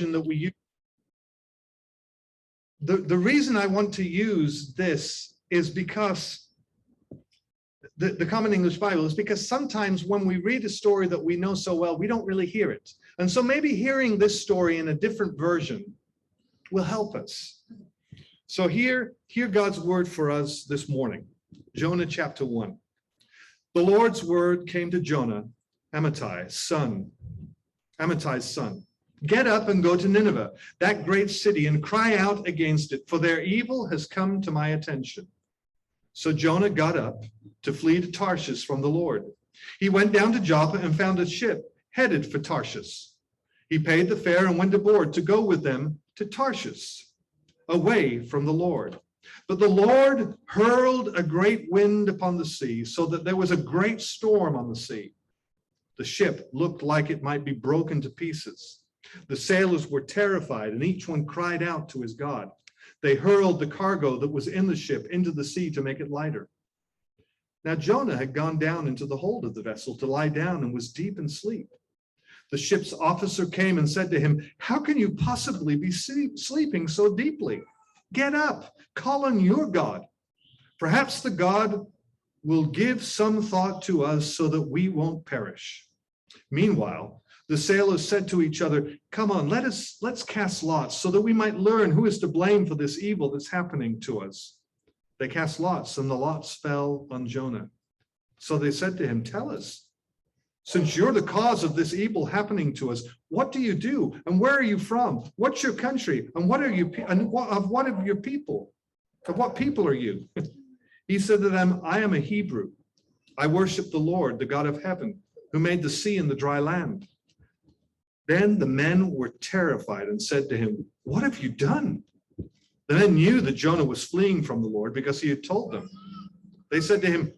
version that we use. The reason I want to use this is because the Common English Bible is because sometimes when we read a story that we know so well, we don't really hear it. And so maybe hearing this story in a different version will help us. So hear God's word for us this morning. Jonah chapter 1. The Lord's word came to Jonah, Amittai's son. Get up and go to Nineveh, that great city, and cry out against it, for their evil has come to my attention. So Jonah got up to flee to Tarshish from the Lord. He went down to Joppa and found a ship headed for Tarshish. He paid the fare and went aboard to go with them to Tarshish, away from the Lord. But the Lord hurled a great wind upon the sea, so that there was a great storm on the sea. The ship looked like it might be broken to pieces. The sailors were terrified, and each one cried out to his God. They hurled the cargo that was in the ship into the sea to make it lighter. Now Jonah had gone down into the hold of the vessel to lie down and was deep in sleep. The ship's officer came and said to him, "How can you possibly be sleeping so deeply? Get up, call on your God. Perhaps the God will give some thought to us so that we won't perish." Meanwhile, the sailors said to each other, "Come on, let's cast lots so that we might learn who is to blame for this evil that's happening to us." They cast lots, and the lots fell on Jonah. So they said to him, "Tell us, since you're the cause of this evil happening to us, what do you do? And where are you from? What's your country? And what are you? And what of your people? Of what people are you?" He said to them, "I am a Hebrew. I worship the Lord, the God of heaven, who made the sea and the dry land." Then the men were terrified and said to him, "What have you done?" The men knew that Jonah was fleeing from the Lord because he had told them. They said to him,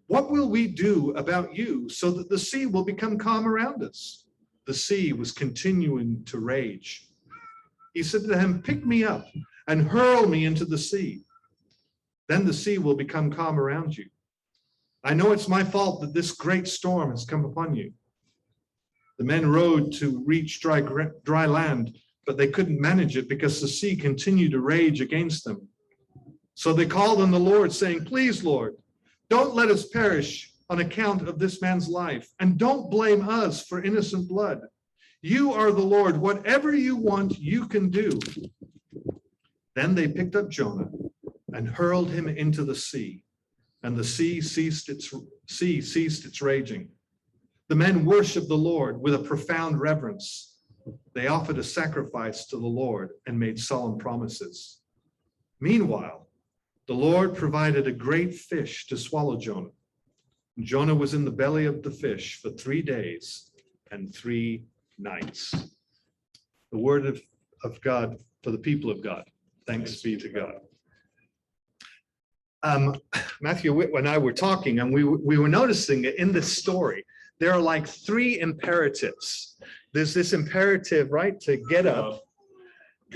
"What will we do about you so that the sea will become calm around us?" The sea was continuing to rage. He said to them, "Pick me up and hurl me into the sea. Then the sea will become calm around you. I know it's my fault that this great storm has come upon you." The men rowed to reach dry land, but they couldn't manage it because the sea continued to rage against them. So they called on the Lord, saying, "Please, Lord, don't let us perish on account of this man's life, and don't blame us for innocent blood. You are the Lord. Whatever you want, you can do." Then they picked up Jonah and hurled him into the sea, and the sea ceased its raging. The men worshiped the Lord with a profound reverence. They offered a sacrifice to the Lord and made solemn promises. Meanwhile, the Lord provided a great fish to swallow Jonah. Jonah was in the belly of the fish for 3 days and 3 nights. The word of God for the people of God. Thanks be to God. Matthew and I were talking, and we were noticing that in this story, there are like 3 imperatives. There's this imperative, right, to get up,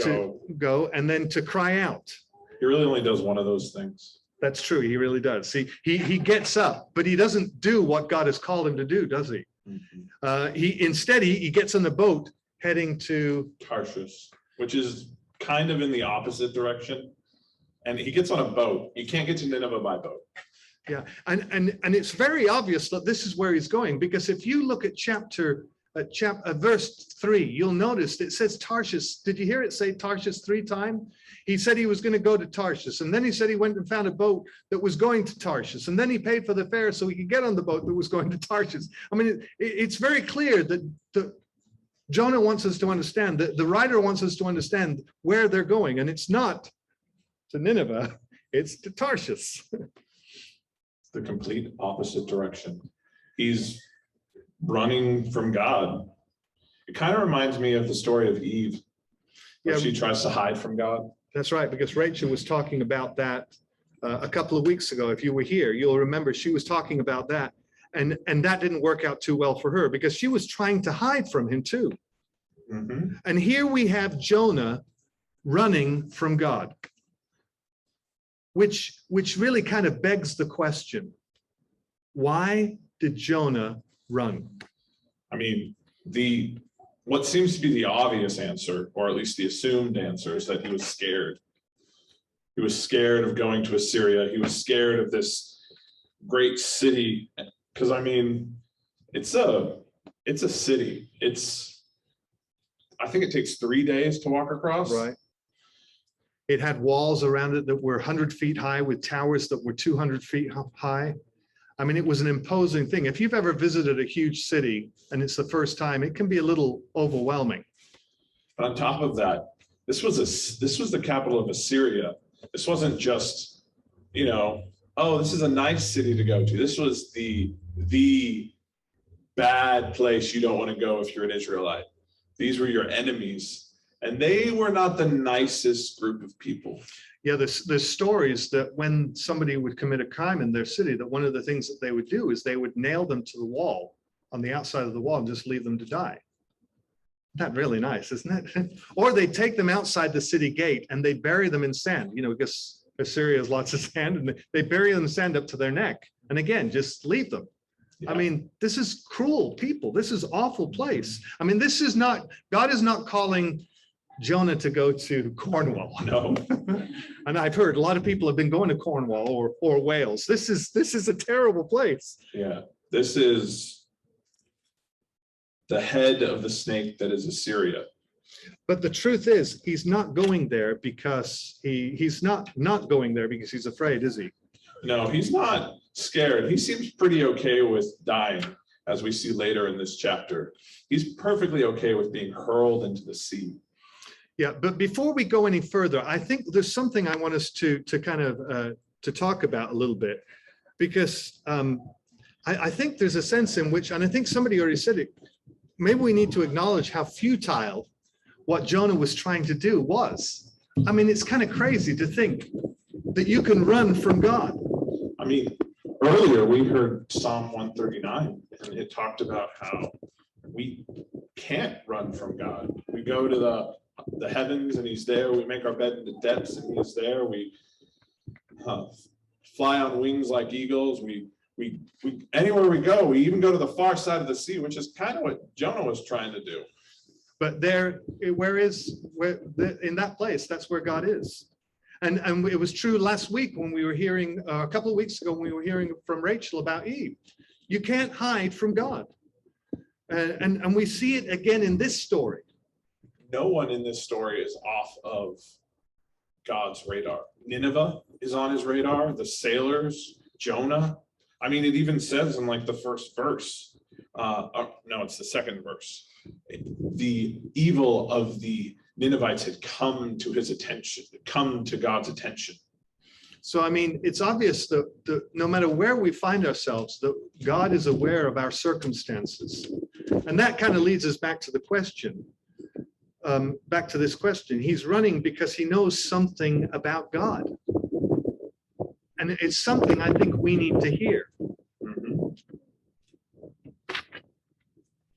to go, and then to cry out. He really only does one of those things. That's true. He really does. See, he gets up, but he doesn't do what God has called him to do, does he? Mm-hmm. He gets on the boat heading to Tarshish, which is kind of in the opposite direction. And he gets on a boat. You can't get to Nineveh by boat. Yeah, and it's very obvious that this is where he's going, because if you look at verse 3, you'll notice it says Tarshish. Did you hear it say Tarshish 3 times? He said he was going to go to Tarshish, and then he said he went and found a boat that was going to Tarshish, and then he paid for the fare so he could get on the boat that was going to Tarshish. I mean, it's very clear that Jonah wants us to understand, that the writer wants us to understand where they're going, and it's not to Nineveh, it's to Tarshish. The complete opposite direction. He's running from God. It kind of reminds me of the story of Eve, where she tries to hide from God. That's right, because Rachel was talking about that a couple of weeks ago. If you were here, you'll remember she was talking about that, and that didn't work out too well for her because she was trying to hide from him too. Mm-hmm. And here we have Jonah running from God, which really kind of begs the question, why did Jonah run? I mean, the what seems to be the obvious answer, or at least the assumed answer, is that he was scared. He was scared of going to Assyria. He was scared of this great city. Because I mean, it's a city. I think it takes 3 days to walk across. Right. It had walls around it that were 100 feet high with towers that were 200 feet high. I mean, it was an imposing thing. If you've ever visited a huge city and it's the first time, it can be a little overwhelming. But on top of that, this was the capital of Assyria. This wasn't just, oh, this is a nice city to go to. This was the bad place you don't want to go if you're an Israelite. These were your enemies, and they were not the nicest group of people. Yeah, there's stories that when somebody would commit a crime in their city, that one of the things that they would do is they would nail them to the wall, on the outside of the wall, and just leave them to die. Not really nice, isn't it? Or they take them outside the city gate and they bury them in sand, because Assyria has lots of sand, and they bury them in sand up to their neck. And again, just leave them. Yeah. I mean, this is cruel people. This is awful place. I mean, God is not calling Jonah to go to Cornwall. No. And I've heard a lot of people have been going to Cornwall or Wales. This is a terrible place. Yeah, this is the head of the snake that is Assyria. But the truth is, he's not going there because he's not going there because he's afraid, is he? No, he's not scared. He seems pretty okay with dying, as we see later in this chapter. He's perfectly okay with being hurled into the sea. Yeah, but before we go any further, I think there's something I want us to kind of to talk about a little bit, because I think there's a sense in which, and I think somebody already said it, maybe we need to acknowledge how futile what Jonah was trying to do was. I mean, it's kind of crazy to think that you can run from God. I mean, earlier we heard Psalm 139, and it talked about how we can't run from God. We go to the heavens and he's there. We make our bed in the depths and he's there. We fly on wings like eagles. We anywhere we go, we even go to the far side of the sea, which is kind of what Jonah was trying to do. But in that place, that's where God is. And it was true last week when we were hearing, a couple of weeks ago, when we were hearing from Rachel about Eve. You can't hide from God. And we see it again in this story. No one in this story is off of God's radar. Nineveh is on his radar, the sailors, Jonah. I mean, it even says in like the first verse, no, it's the second verse. The evil of the Ninevites had come to his attention, come to God's attention. So, I mean, it's obvious that no matter where we find ourselves, that God is aware of our circumstances. And that kind of leads us back to the question, back to this question. He's running because he knows something about God. And it's something I think we need to hear.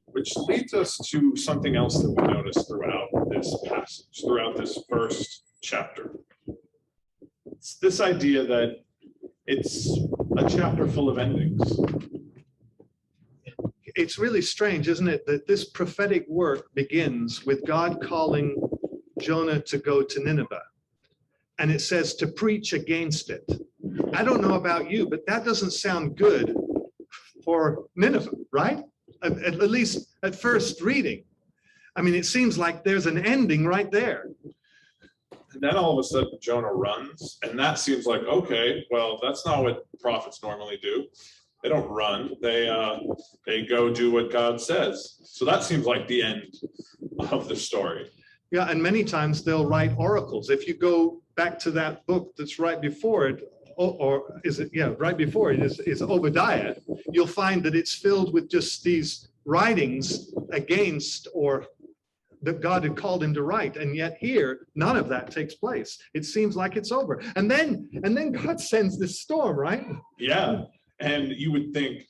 Which leads us to something else that we notice throughout this passage, throughout this first chapter. It's this idea that it's a chapter full of endings. It's really strange, isn't it, that this prophetic work begins with God calling Jonah to go to Nineveh. And it says to preach against it. I don't know about you, but that doesn't sound good for Nineveh, right? At least at first reading. I mean, it seems like there's an ending right there. And then all of a sudden Jonah runs, and that seems like, okay, well, that's not what prophets normally do. They don't run, they go do what God says. So that seems like the end of the story. Yeah, and many times they'll write oracles. If you go back to that book that's right before it, or is it, yeah, right before it is Obadiah, you'll find that it's filled with just these writings against or that God had called him to write. And yet here, none of that takes place. It seems like it's over. And then God sends this storm, right? Yeah. And you would think,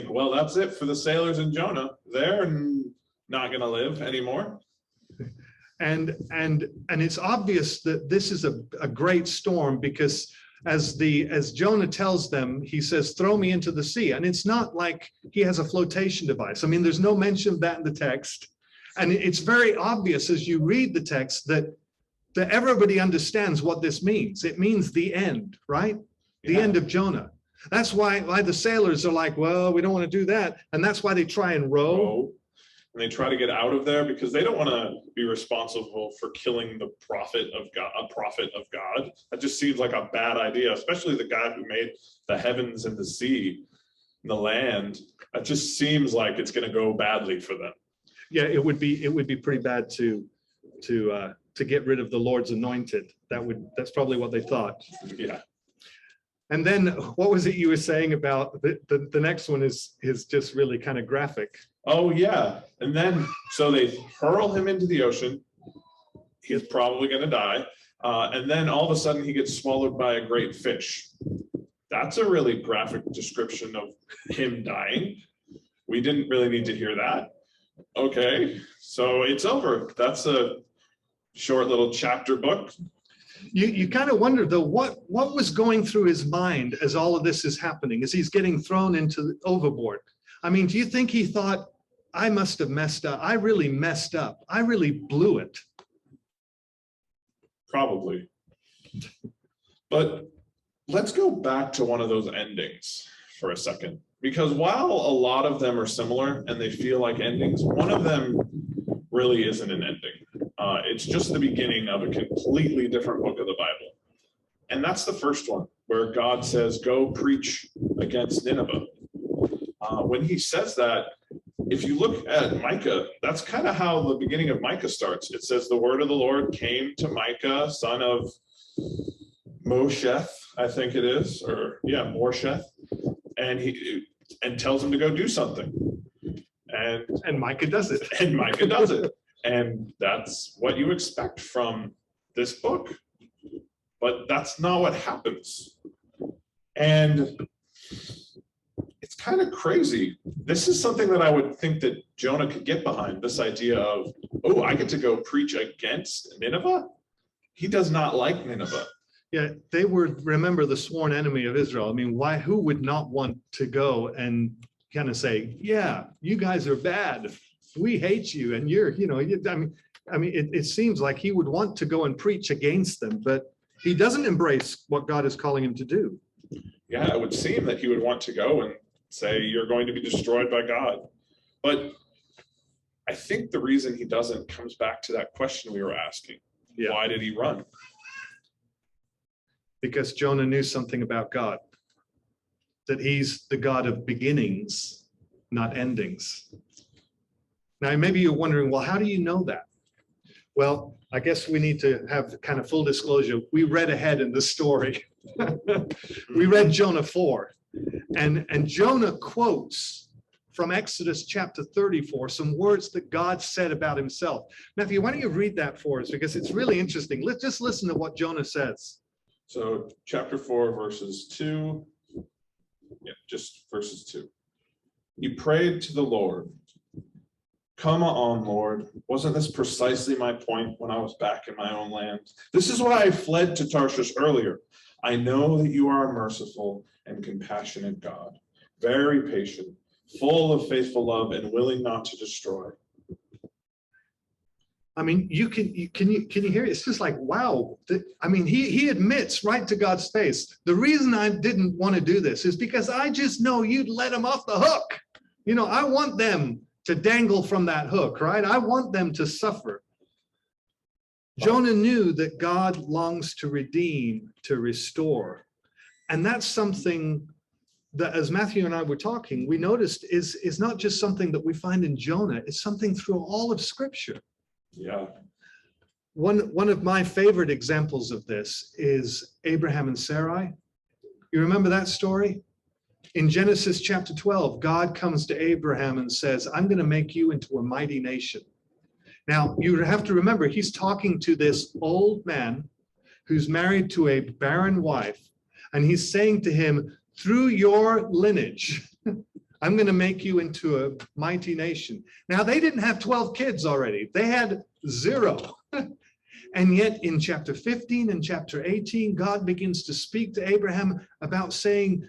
well, that's it for the sailors in Jonah. They're not going to live anymore. And it's obvious that this is a great storm, because as Jonah tells them, he says, throw me into the sea. And it's not like he has a flotation device. I mean, there's no mention of that in the text. And it's very obvious as you read the text that everybody understands what this means. It means the end, right? The end of Jonah. That's why the sailors are like, well, we don't want to do that. And that's why they try and row. And they try to get out of there because they don't want to be responsible for killing the prophet of God, a prophet of God. That just seems like a bad idea, especially the guy who made the heavens and the sea and the land. It just seems like it's going to go badly for them. Yeah, it would be pretty bad to get rid of the Lord's anointed. That's probably what they thought. Yeah. And then what was it you were saying about the next one is just really kind of graphic. Oh yeah. And then so they hurl him into the ocean. He's probably going to die. And then all of a sudden he gets swallowed by a great fish. That's a really graphic description of him dying. We didn't really need to hear that. Okay, so it's over. That's a short little chapter book. You kind of wonder though, what was going through his mind as all of this is happening, as he's getting thrown into overboard? I mean, do you think he thought, I must have messed up. I really messed up. I really blew it. Probably. But let's go back to one of those endings for a second, because while a lot of them are similar and they feel like endings, one of them really isn't an ending. It's just the beginning of a completely different book of the Bible. And that's the first one, where God says, go preach against Nineveh. When he says that, if you look at Micah, that's kind of how the beginning of Micah starts. It says, the word of the Lord came to Micah, son of Mosheth, I think it is, or yeah, Morsheth, and tells him to go do something. And Micah does it. And Micah does it. And that's what you expect from this book. But that's not what happens. And it's kind of crazy. This is something that I would think that Jonah could get behind, this idea of, oh, I get to go preach against Nineveh? He does not like Nineveh. Yeah, they were, remember, the sworn enemy of Israel. I mean, who would not want to go and kind of say, yeah, you guys are bad. We hate you. And it seems like he would want to go and preach against them, but he doesn't embrace what God is calling him to do. Yeah, it would seem that he would want to go and say, you're going to be destroyed by God. But I think the reason he doesn't comes back to that question we were asking. Yeah. Why did he run? Because Jonah knew something about God, that he's the God of beginnings, not endings. Now, maybe you're wondering, well, how do you know that? Well, I guess we need to have kind of full disclosure. We read ahead in the story. We read Jonah 4, and Jonah quotes from Exodus chapter 34, some words that God said about himself. Matthew, why don't you read that for us? Because it's really interesting. Let's just listen to what Jonah says. So chapter 4, verses 2. Yeah, just verses 2. He prayed to the Lord. Come on, Lord. Wasn't this precisely my point when I was back in my own land? This is why I fled to Tarshish earlier. I know that you are a merciful and compassionate God, very patient, full of faithful love and willing not to destroy. I mean, can you hear it? It's just like, wow. I mean, he admits right to God's face, the reason I didn't want to do this is because I just know you'd let them off the hook. You know, I want them to dangle from that hook, right? I want them to suffer. Jonah knew that God longs to redeem, to restore. And that's something that, as Matthew and I were talking, we noticed is not just something that we find in Jonah, it's something through all of Scripture. Yeah. One of my favorite examples of this is Abraham and Sarai. You remember that story? In Genesis chapter 12, God comes to Abraham and says, I'm going to make you into a mighty nation. Now, you have to remember, he's talking to this old man who's married to a barren wife, and he's saying to him, through your lineage, I'm going to make you into a mighty nation. Now, they didn't have 12 kids already. They had 0. And yet in chapter 15 and chapter 18, God begins to speak to Abraham about saying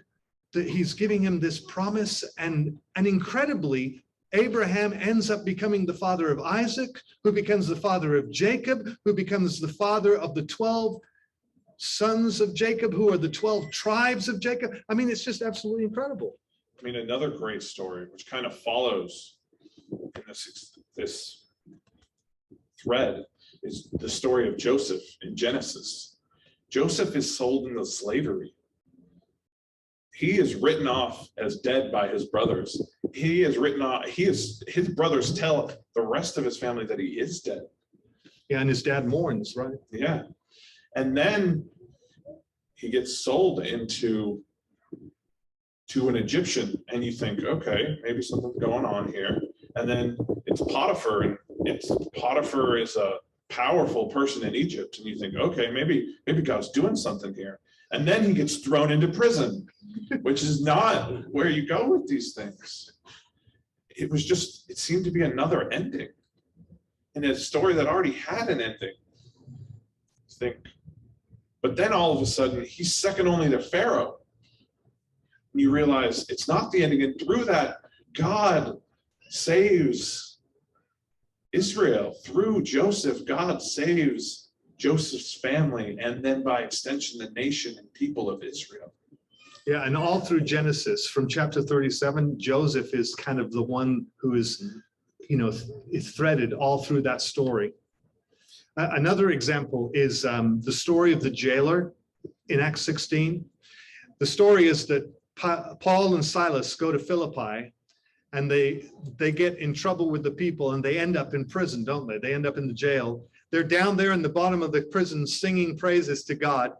that he's giving him this promise. And incredibly, Abraham ends up becoming the father of Isaac, who becomes the father of Jacob, who becomes the father of the 12 sons of Jacob, who are the 12 tribes of Jacob. I mean, it's just absolutely incredible. I mean, another great story, which kind of follows in this thread, is the story of Joseph in Genesis. Joseph is sold into slavery. He is written off as dead by his brothers. He is written off. His brothers tell the rest of his family that he is dead. Yeah, and his dad mourns, right? Yeah. And then he gets sold into an Egyptian, and you think, okay, maybe something's going on here. And then it's Potiphar, and Potiphar is a powerful person in Egypt, and you think, okay, maybe God's doing something here. And then he gets thrown into prison, which is not where you go with these things. It seemed to be another ending in a story that already had an ending. But then all of a sudden, he's second only to Pharaoh. And you realize it's not the ending. And through that, God saves Israel. Through Joseph, God saves Joseph's family, and then by extension, the nation and people of Israel. Yeah, and all through Genesis, from chapter 37, Joseph is kind of the one who is, is threaded all through that story. Another example is the story of the jailer in Acts 16. The story is that Paul and Silas go to Philippi, and they get in trouble with the people, and they end up in prison, don't they? They end up in the jail. They're down there in the bottom of the prison singing praises to God,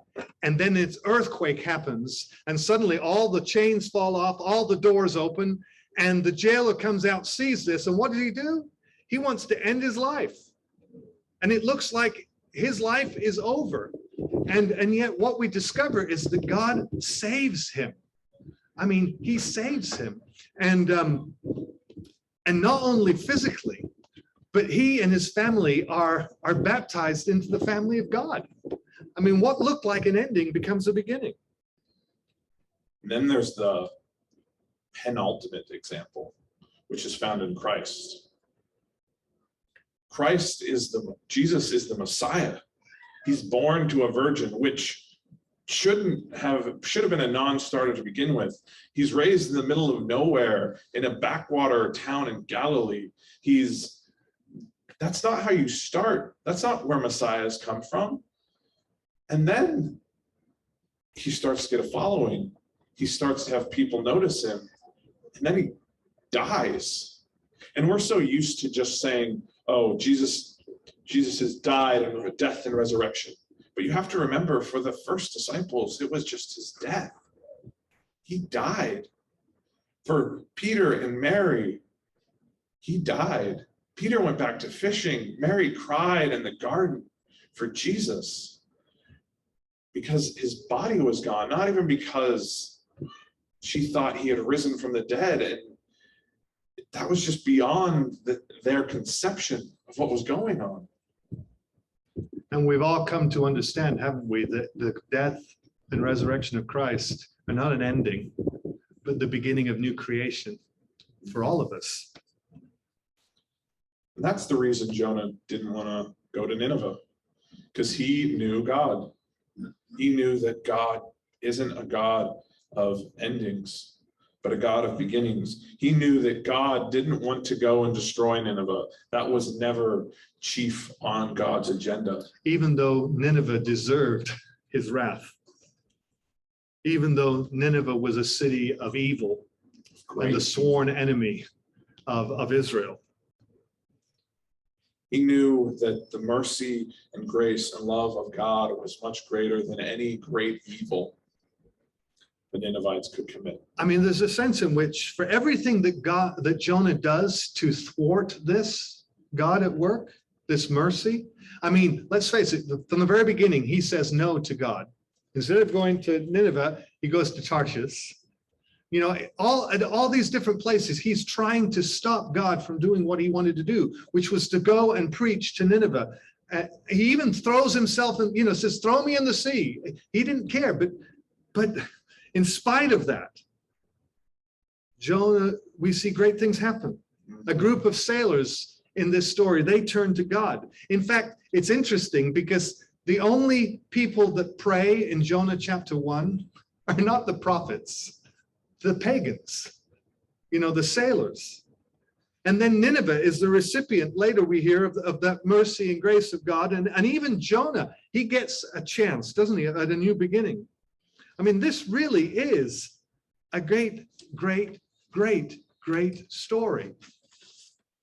and then this earthquake happens, and suddenly all the chains fall off, all the doors open, and the jailer comes out, sees this, and what does he do? He wants to end his life. And it looks like his life is over. And yet what we discover is that God saves him. I mean, he saves him. And not only physically, but he and his family are baptized into the family of God. I mean, what looked like an ending becomes a beginning. And then there's the penultimate example, which is found in Christ. Jesus is the Messiah. He's born to a virgin, which should have been a non-starter to begin with. He's raised in the middle of nowhere in a backwater town in Galilee. That's not how you start. That's not where Messiahs come from. And then he starts to get a following. He starts to have people notice him. And then he dies. And we're so used to just saying, oh, Jesus has died and death and resurrection. But you have to remember, for the first disciples, it was just his death. He died. For Peter and Mary, he died. Peter went back to fishing. Mary cried in the garden for Jesus because his body was gone, not even because she thought he had risen from the dead. And that was just beyond their conception of what was going on. And we've all come to understand, haven't we, that the death and resurrection of Christ are not an ending, but the beginning of new creation for all of us. And that's the reason Jonah didn't want to go to Nineveh, because he knew God. He knew that God isn't a God of endings, but a God of beginnings. He knew that God didn't want to go and destroy Nineveh. That was never chief on God's agenda. Even though Nineveh deserved his wrath, even though Nineveh was a city of evil and the sworn enemy of Israel. He knew that the mercy and grace and love of God was much greater than any great evil the Ninevites could commit. I mean, there's a sense in which for everything that Jonah does to thwart this God at work, this mercy, I mean, let's face it, from the very beginning, he says no to God. Instead of going to Nineveh, he goes to Tarshish. You know, at all these different places, he's trying to stop God from doing what he wanted to do, which was to go and preach to Nineveh. He even throws himself in, says, throw me in the sea. He didn't care, but in spite of that, Jonah, we see great things happen. A group of sailors in this story, they turn to God. In fact, it's interesting because the only people that pray in Jonah chapter 1 are not the prophets, the pagans, the sailors. And then Nineveh is the recipient, later we hear, of that mercy and grace of God. And even Jonah, he gets a chance, doesn't he, at a new beginning. I mean, this really is a great, great, great, great story.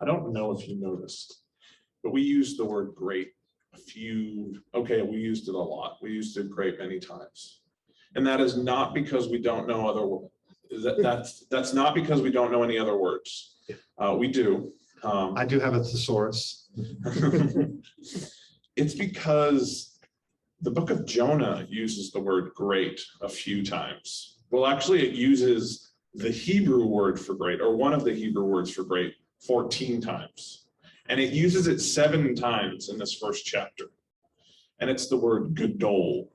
I don't know if you noticed, but we used the word great we used it a lot. We used it great many times. And that is not because we don't know other words. That's not because we don't know any other words. We do. I do have a thesaurus. It's because the book of Jonah uses the word great a few times. Well, actually, it uses the Hebrew word for great, or one of the Hebrew words for great, 14 times. And it uses it 7 times in this first chapter. And it's the word gadol.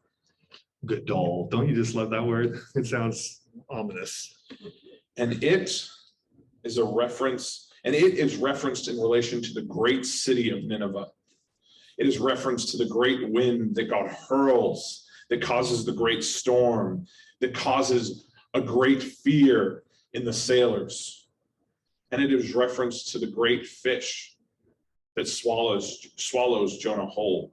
Gadol. Don't you just love that word? It sounds ominous. And it is a reference, and it is referenced in relation to the great city of Nineveh. It is referenced to the great wind that God hurls, that causes the great storm, that causes a great fear in the sailors. And it is referenced to the great fish that swallows Jonah whole.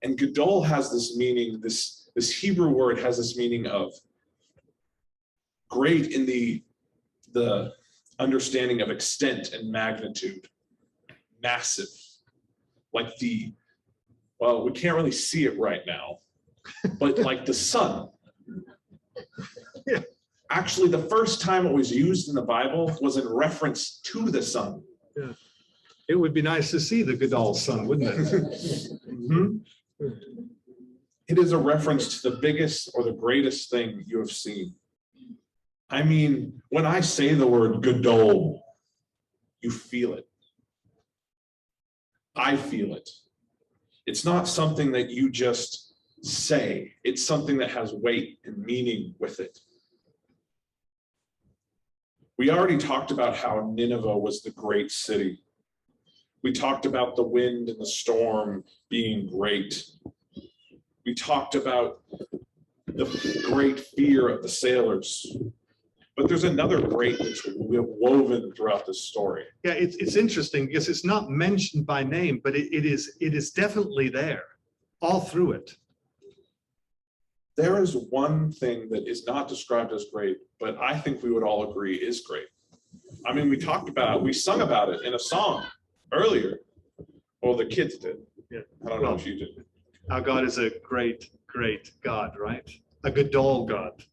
And gadol has this meaning, this Hebrew word has this meaning of great in the understanding of extent and magnitude, massive, like we can't really see it right now, but like the sun. Yeah. Actually, the first time it was used in the Bible was in reference to the sun. Yeah. It would be nice to see the Gadol sun, wouldn't it? Mm-hmm. It is a reference to the biggest or the greatest thing you have seen. I mean, when I say the word gadol, you feel it. I feel it. It's not something that you just say. It's something that has weight and meaning with it. We already talked about how Nineveh was the great city. We talked about the wind and the storm being great. We talked about the great fear of the sailors. But there's another great that's woven throughout this story. Yeah, it's interesting because it's not mentioned by name, but it is definitely there, all through it. There is one thing that is not described as great, but I think we would all agree is great. I mean, we sung about it in a song earlier. Well, the kids did. Yeah. I don't know if you did. Our God is a great, great God, right? A Gadol God.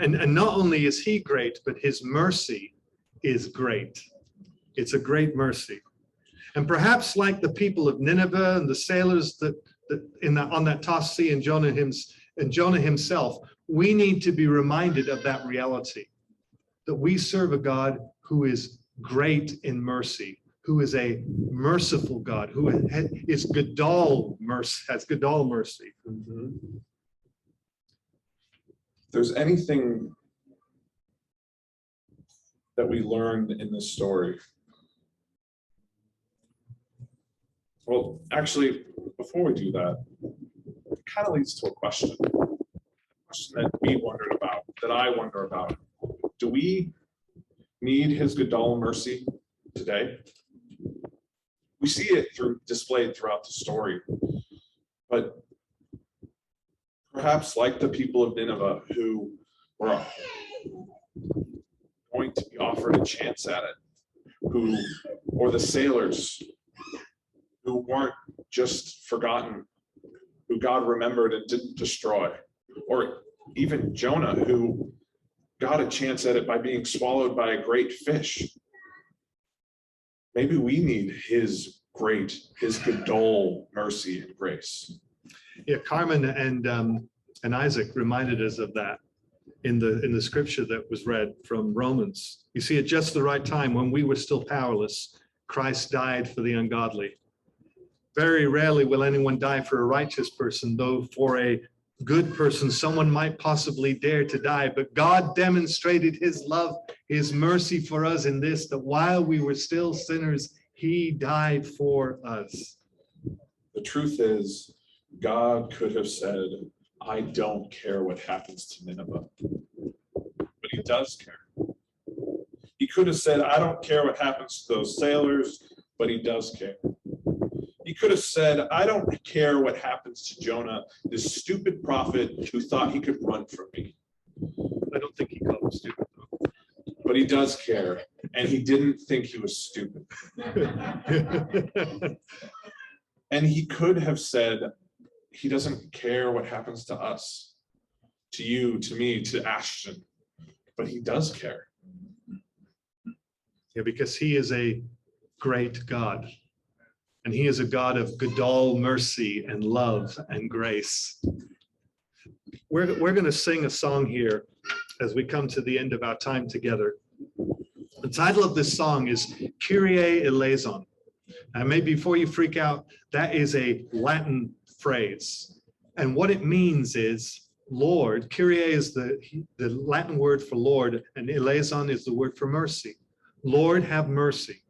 And not only is he great, but his mercy is great. It's a great mercy. And perhaps like the people of Nineveh and the sailors that on that tossed sea and Jonah himself, we need to be reminded of that reality, that we serve a God who is great in mercy, who is a merciful God, who is Gadol mercy, has Gadol mercy. Mm-hmm. If there's anything that we learned in this story, well, actually, before we do that, it kind of leads to a question that we wondered about, that I wonder about. Do we need his Gadol mercy today? We see it displayed throughout the story, but perhaps like the people of Nineveh who were going to be offered a chance at it, or the sailors who weren't just forgotten, who God remembered and didn't destroy, or even Jonah who got a chance at it by being swallowed by a great fish. Maybe we need his Gadol mercy and grace. Yeah, Carmen and Isaac reminded us of that in the scripture that was read from Romans. You see, at just the right time, when we were still powerless, Christ died for the ungodly. Very rarely will anyone die for a righteous person, though for a good person someone might possibly dare to die, but God demonstrated his love, his mercy for us in this, that while we were still sinners, he died for us. The truth is, God could have said, I don't care what happens to Nineveh, but he does care. He could have said, I don't care what happens to those sailors, but he does care. He could have said, I don't care what happens to Jonah, this stupid prophet who thought he could run from me. I don't think he called him stupid, though. But he does care, and he didn't think he was stupid. And he could have said, he doesn't care what happens to us, to you, to me, to Ashton, but he does care. Yeah, because he is a great God. And he is a God of Gadol mercy and love and grace. We're going to sing a song here as we come to the end of our time together. The title of this song is Kyrie eleison. And maybe before you freak out, that is a Latin phrase. And what it means is Lord. Kyrie is the Latin word for Lord, and eleison is the word for mercy. Lord, have mercy.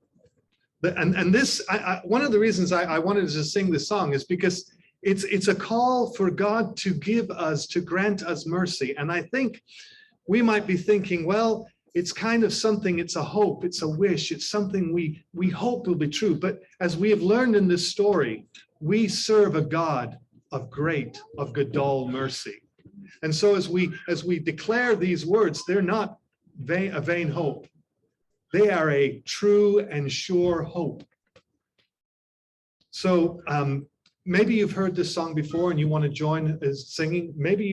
And this, one of the reasons I wanted to sing this song is because it's a call for God to give us, to grant us mercy. And I think we might be thinking, well, it's kind of something, it's a hope, it's a wish, it's something we hope will be true. But as we have learned in this story, we serve a God of Gadol mercy. And so as we declare these words, they're not a vain hope. They are a true and sure hope. So maybe you've heard this song before and you want to join as singing. Maybe